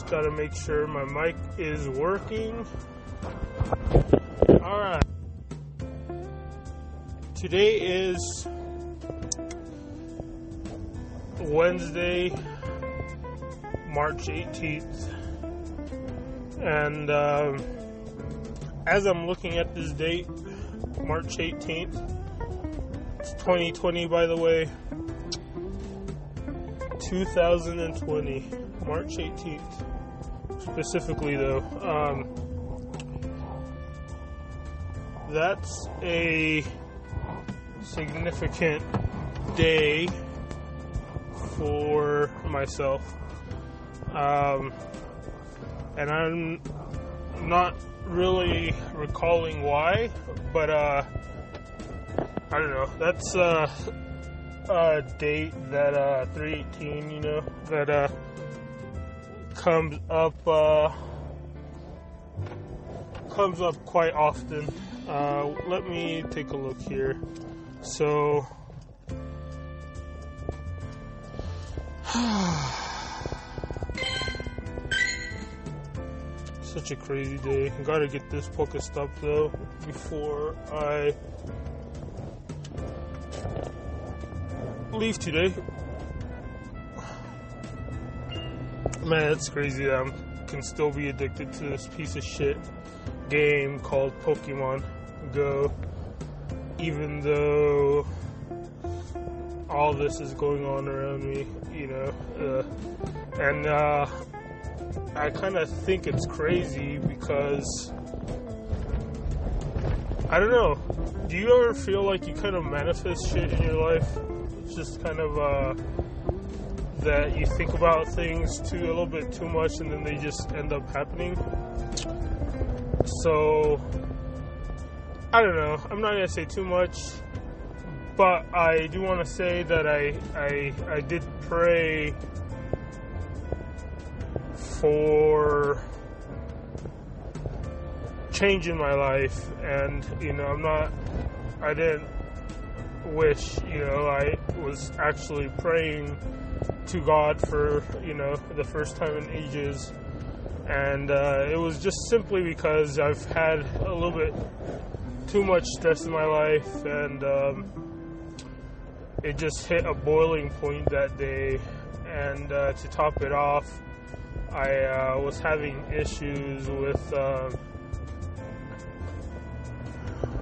Gotta make sure my mic is working. Alright. Today is Wednesday, March 18th. And as I'm looking at this date, March 18th, it's 2020 by the way, 2020, March 18th. Specifically though, that's a significant day for myself, and I'm not really recalling why, but I don't know, that's a date that 318, you know, that comes up quite often. Let me take a look here. So such a crazy day. Gotta get this Pokestop though before I leave today. Man, it's crazy that I can still be addicted to this piece of shit game called Pokemon Go, even though all this is going on around me, you know, and I kind of think it's crazy because, I don't know, do you ever feel like you kind of manifest shit in your life? It's just kind of that you think about things a little bit too much and then they just end up happening. So I don't know, I'm not gonna say too much, but I do want to say that I did pray for change in my life, and you know, I didn't wish, you know, I was actually praying to God for, you know, the first time in ages, and it was just simply because I've had a little bit too much stress in my life, and it just hit a boiling point that day. And to top it off, I was having issues with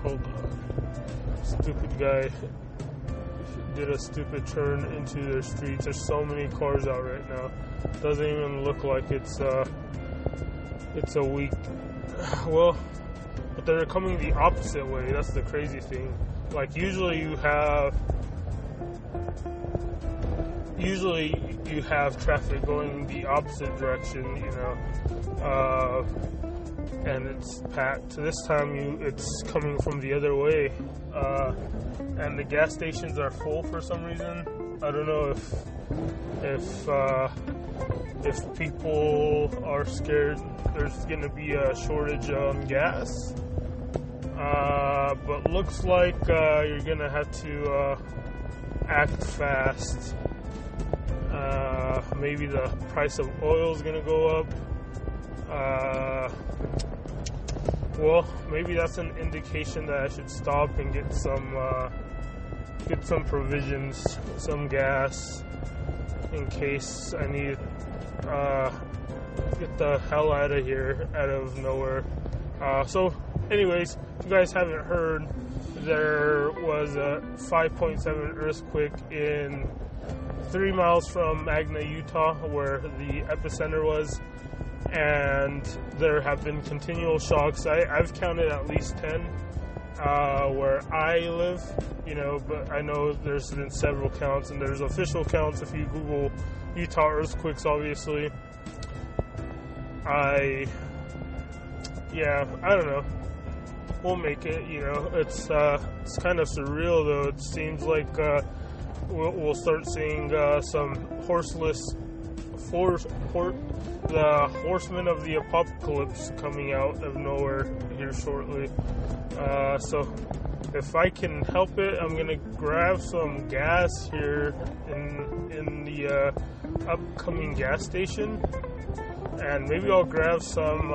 hold on, stupid guy did a stupid turn into their streets. There's so many cars out right now. Doesn't even look like it's a week. Well, but they're coming the opposite way. That's the crazy thing. Like usually you have traffic going the opposite direction, you know, and it's packed. This time it's coming from the other way, and the gas stations are full for some reason. I don't know if people are scared there's gonna be a shortage on gas, but looks like you're gonna have to act fast. Maybe the price of oil is gonna go up. Well, maybe that's an indication that I should stop and get some provisions, some gas, in case I need get the hell out of here, out of nowhere. So anyways, if you guys haven't heard, there was a 5.7 earthquake in 3 miles from Magna, Utah, where the epicenter was, and there have been continual shocks. I've counted at least 10 where I live, you know, but I know there's been several counts, and there's official counts if you Google Utah earthquakes, obviously. I don't know. We'll make it, you know. It's kind of surreal, though. It seems like we'll start seeing some the horsemen of the apocalypse coming out of nowhere here shortly. So if I can help it, I'm gonna grab some gas here in the upcoming gas station, and maybe I'll grab some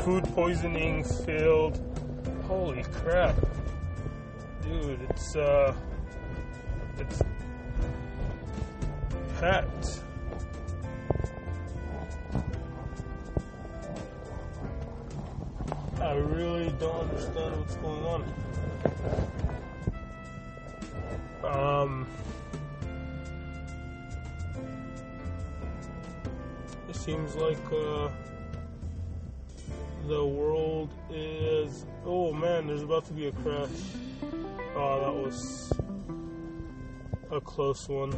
food poisoning filled. Holy crap, dude! It's packed. I really don't understand what's going on. It seems like the world is... Oh man, there's about to be a crash. Oh, that was a close one.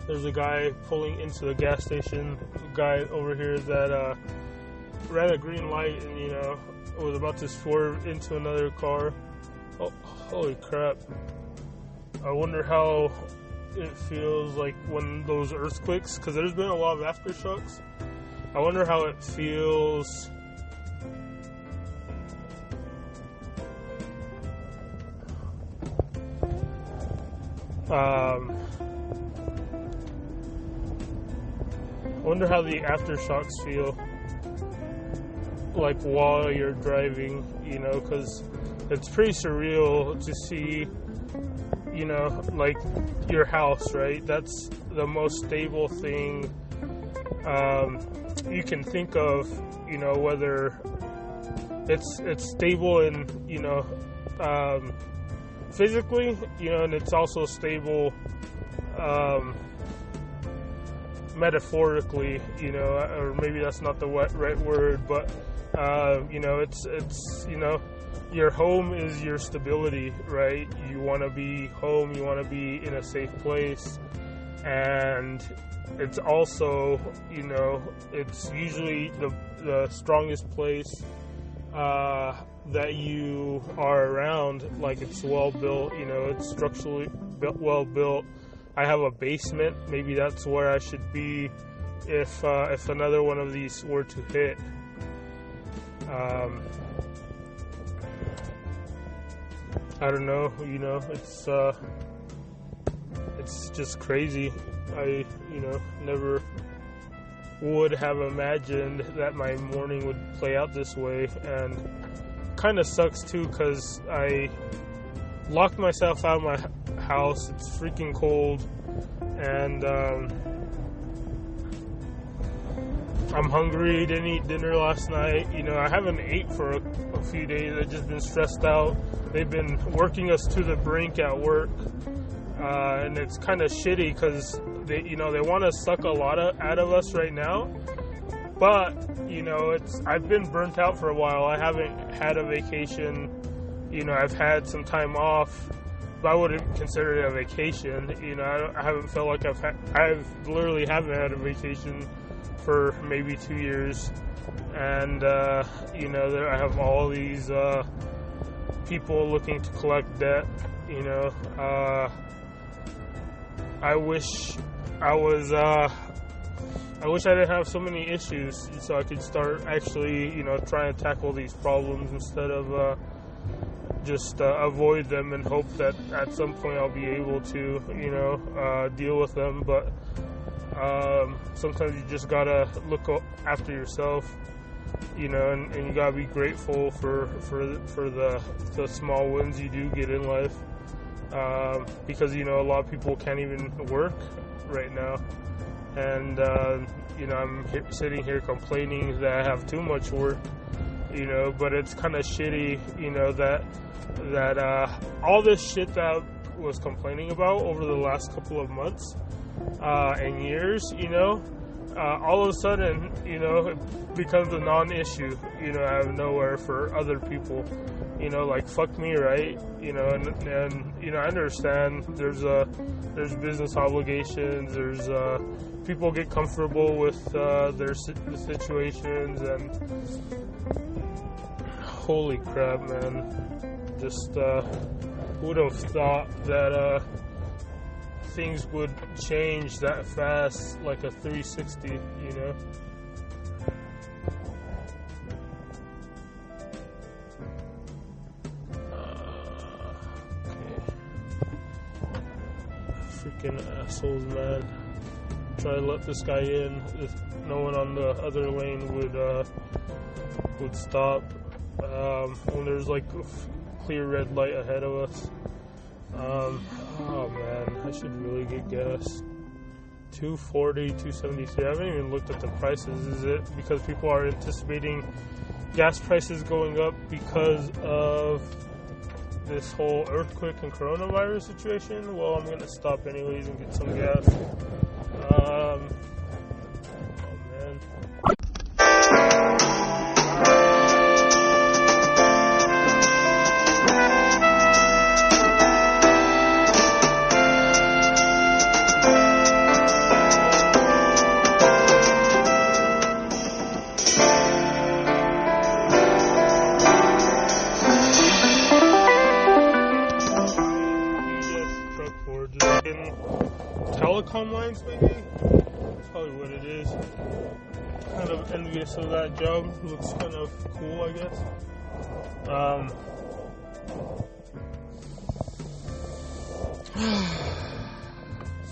There's a guy pulling into the gas station. A guy over here that ran a green light and, was about to swerve into another car. Oh, holy crap. I wonder how it feels like when those earthquakes, because there's been a lot of aftershocks. I wonder how it feels I wonder how the aftershocks feel like while you're driving, because it's pretty surreal to see, like your house, right? That's the most stable thing you can think of, whether it's stable and, physically, and it's also stable metaphorically, or maybe that's not the right word, but it's your home is your stability, right? You want to be home, you want to be in a safe place, and it's also, it's usually the strongest place that you are around. Like, it's well built, it's structurally well built. I have a basement. Maybe that's where I should be if another one of these were to hit. I don't know, it's just crazy. I, never would have imagined that my morning would play out this way, and kind of sucks too, because I locked myself out of my house. It's freaking cold, and I'm hungry. Didn't eat dinner last night. I haven't ate for a few days. I've just been stressed out. They've been working us to the brink at work, and it's kind of shitty because they want to suck a lot out of us right now. But I've been burnt out for a while. I haven't had a vacation. I've had some time off, but I wouldn't consider it a vacation. I haven't felt like I've literally haven't had a vacation for maybe 2 years, and I have all these people looking to collect debt. I wish I didn't have so many issues, so I could start actually, trying to tackle these problems instead of just avoid them and hope that at some point I'll be able to, deal with them. But sometimes you just gotta look after yourself, and you gotta be grateful for the small wins you do get in life, because a lot of people can't even work right now, and I'm sitting here complaining that I have too much work, but it's kind of shitty, that all this shit that I was complaining about over the last couple of months and years, all of a sudden, it becomes a non-issue, out of nowhere for other people, like, fuck me, right? And I understand there's business obligations, there's people get comfortable with their situations, and holy crap, man, just would have thought that things would change that fast, like a 360, Okay. Freaking assholes, man. Try to let this guy in. If no one on the other lane would stop. When there's like a clear red light ahead of us. Oh man, I should really get gas. $2.40, $2.73. I haven't even looked at the prices. Is it because people are anticipating gas prices going up because of this whole earthquake and coronavirus situation? Well, I'm gonna stop anyways and get some gas. Oh man. Telecom lines, maybe? That's probably what it is. Kind of envious of that job. Looks kind of cool, I guess.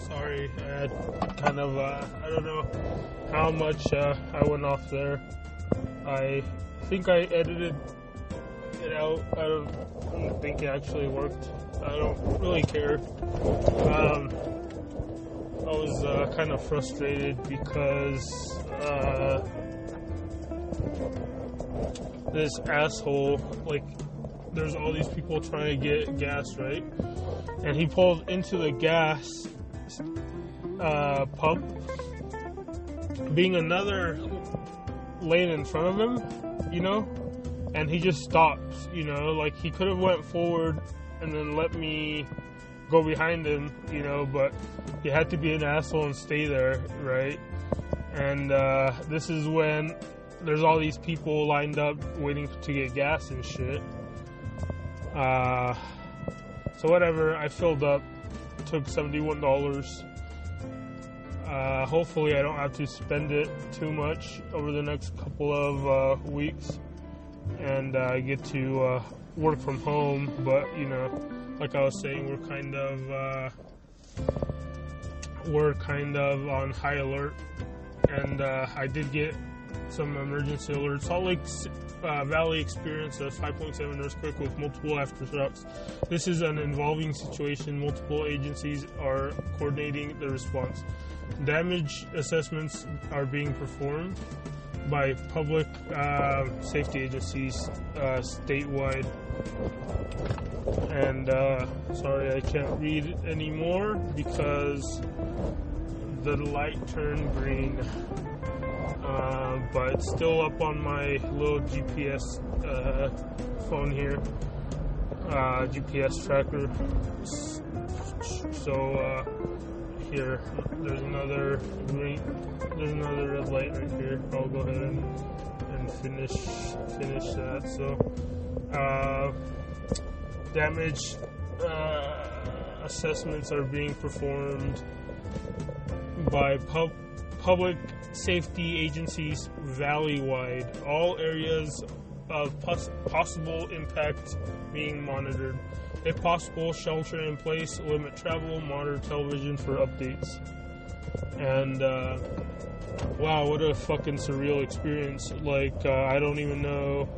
Sorry, I had kind of, I don't know how much I went off there. I think I edited it out. I don't think it actually worked. I don't really care. I was kind of frustrated because this asshole, like, there's all these people trying to get gas, right? And he pulled into the gas pump, being another lane in front of him, you know? And he just stops, you know? Like, he could have went forward and then let me go behind him, you know, but you had to be an asshole and stay there, right? And this is when there's all these people lined up waiting to get gas and shit. So whatever, I filled up, took $71. Hopefully I don't have to spend it too much over the next couple of weeks, and I get to work from home. But, you know, like I was saying, we're kind of on high alert, and I did get some emergency alerts. Salt Lake Valley experienced a 5.7 earthquake with multiple aftershocks. This is an evolving situation. Multiple agencies are coordinating the response. Damage assessments are being performed by public safety agencies statewide. And sorry, I can't read anymore because the light turned green. But it's still up on my little GPS phone here, GPS tracker. So here, there's another red light right here. I'll go ahead and finish that. So damage assessments are being performed by public safety agencies valley-wide. All areas of possible impact being monitored. If possible, shelter in place, limit travel, monitor television for updates. And wow, what a fucking surreal experience. Like, I don't even know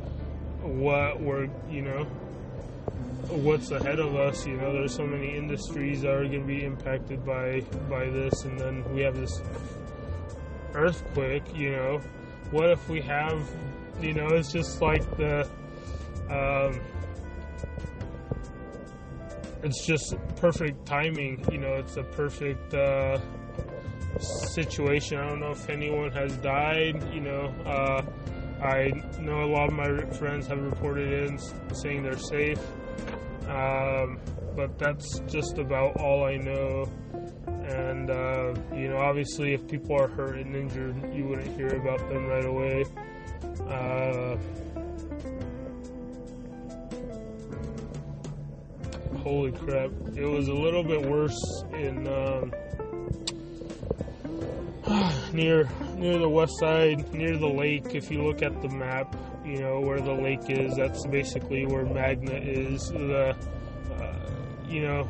what's ahead of us. You know, there's so many industries that are going to be impacted by this, and then we have this earthquake. You know, what if we have, you know, it's just like it's just perfect timing. You know, it's a perfect situation. I don't know if anyone has died. You know, I know a lot of my friends have reported in saying they're safe. But that's just about all I know. And, you know, obviously if people are hurt and injured, you wouldn't hear about them right away. Holy crap. It was a little bit worse in, near the west side, near the lake. If you look at the map, you know where the lake is. That's basically where Magna is. You know,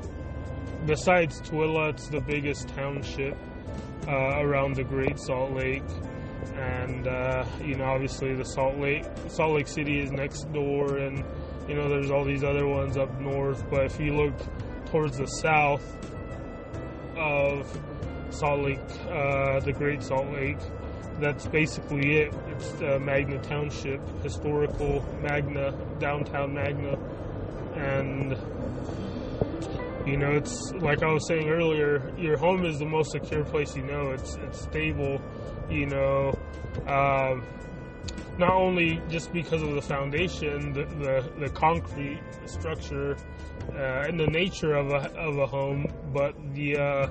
besides Tooele, it's the biggest township around the Great Salt Lake. And, obviously the Salt Lake City is next door, and, there's all these other ones up north. But if you look towards the south of Salt Lake, the Great Salt Lake, that's basically it. It's Magna Township, historical Magna, downtown Magna. And, it's like I was saying earlier, your home is the most secure place you know. It's stable, not only just because of the foundation, the concrete structure, and the nature of a home, but the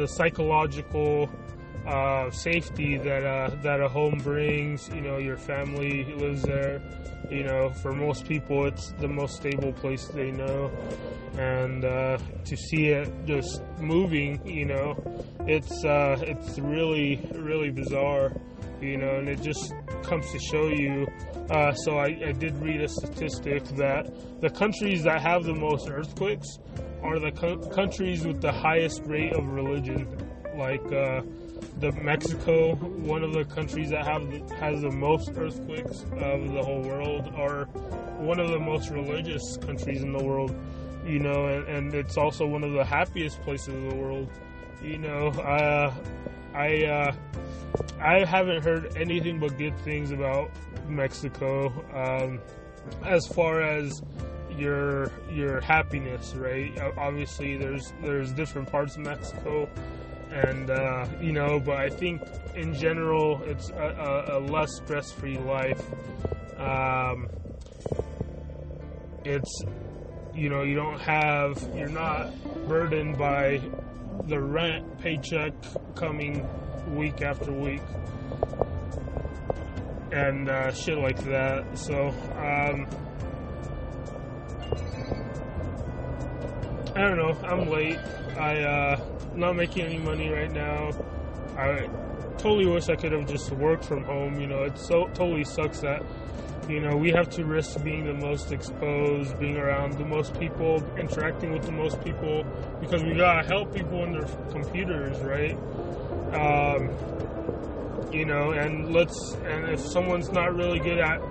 psychological safety that a home brings. Your family lives there. For most people, it's the most stable place they know. And to see it just moving, it's really, really bizarre, and it just comes to show you. So I did read a statistic that the countries that have the most earthquakes are the countries with the highest rate of religion. Like the Mexico, one of the countries that has the most earthquakes of the whole world, are one of the most religious countries in the world. And it's also one of the happiest places in the world. I haven't heard anything but good things about Mexico, as far as your happiness, right? Obviously, there's different parts of Mexico, and but I think in general it's a less stress-free life. It's you're not burdened by the rent paycheck coming week after week and shit like that. So I don't know, I'm late. Not making any money right now. I totally wish I could have just worked from home. It totally sucks that we have to risk being the most exposed, being around the most people, interacting with the most people, because we gotta help people on their computers, right? And if someone's not really good at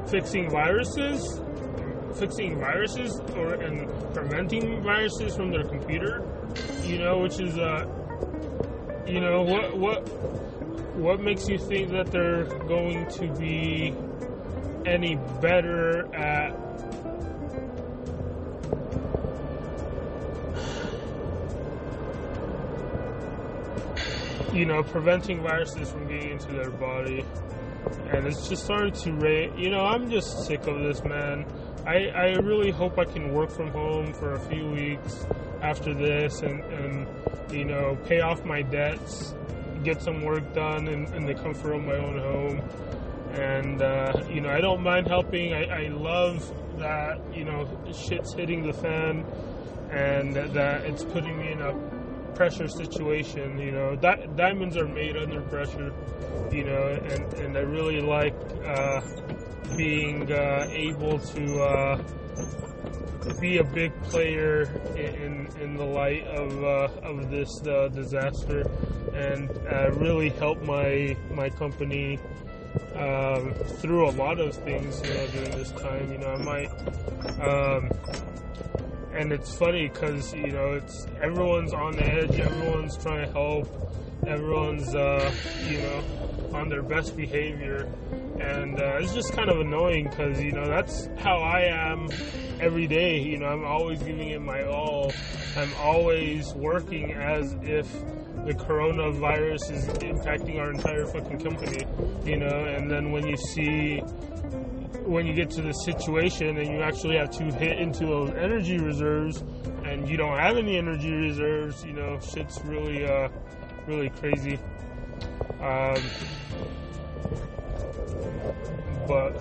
fixing viruses and preventing viruses from their computer, which is what makes you think that they're going to be any better at preventing viruses from getting into their body? And it's just starting to rate. I'm just sick of this, man. I really hope I can work from home for a few weeks after this and pay off my debts, get some work done in the comfort of my own home. And, I don't mind helping. I love that, shit's hitting the fan and that it's putting me in a pressure situation. Diamonds are made under pressure, and I really like being able to be a big player in the light of this disaster, and really help my company through a lot of things during this time. I might and it's funny because it's everyone's on the edge, everyone's trying to help, everyone's on their best behavior, and it's just kind of annoying because that's how I am every day. I'm always giving it my all. I'm always working as if the coronavirus is impacting our entire fucking company, and then when you get to the situation and you actually have to hit into those energy reserves and you don't have any energy reserves, shit's really, really crazy. But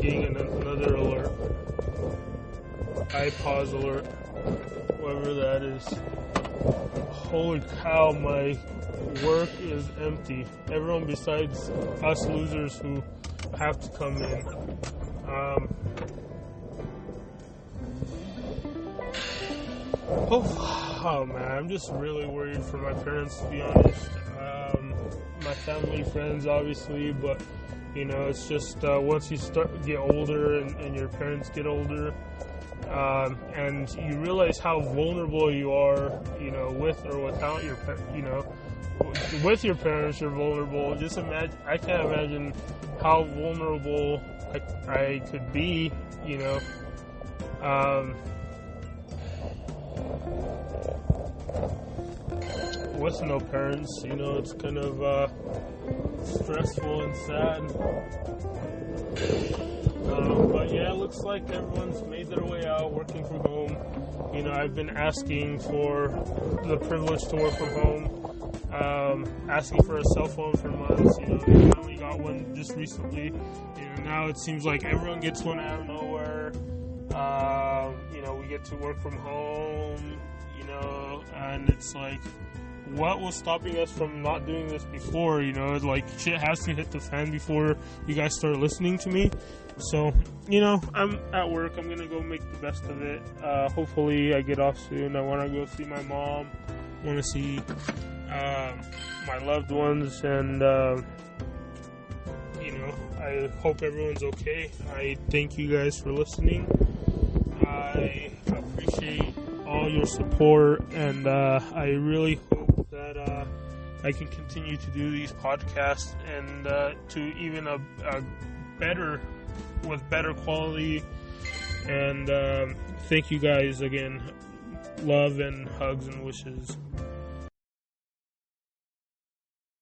getting another alert, iPause alert, whatever that is. Holy cow, my work is empty. Everyone besides us losers who have to come in. Oh man, I'm just really worried for my parents, to be honest. My family, friends, obviously, but it's just once you get older and your parents get older, and you realize how vulnerable you are, with or without your, with your parents, you're vulnerable. Just imagine, I can't imagine how vulnerable I could be, with no parents. It's kind of stressful and sad. But yeah, it looks like everyone's made their way out, working from home. I've been asking for the privilege to work from home, asking for a cell phone for months. I finally got one just recently. Now it seems like everyone gets one out of nowhere. We get to work from home, and it's like, what was stopping us from not doing this before? Shit has to hit the fan before you guys start listening to me. So, I'm at work. I'm gonna go make the best of it. Hopefully I get off soon. I want to go see my mom. I want to see my loved ones, and I hope everyone's okay. I thank you guys for listening. I appreciate all your support, and I really hope that I can continue to do these podcasts and to even a better, with better quality. And thank you guys again. Love and hugs and wishes.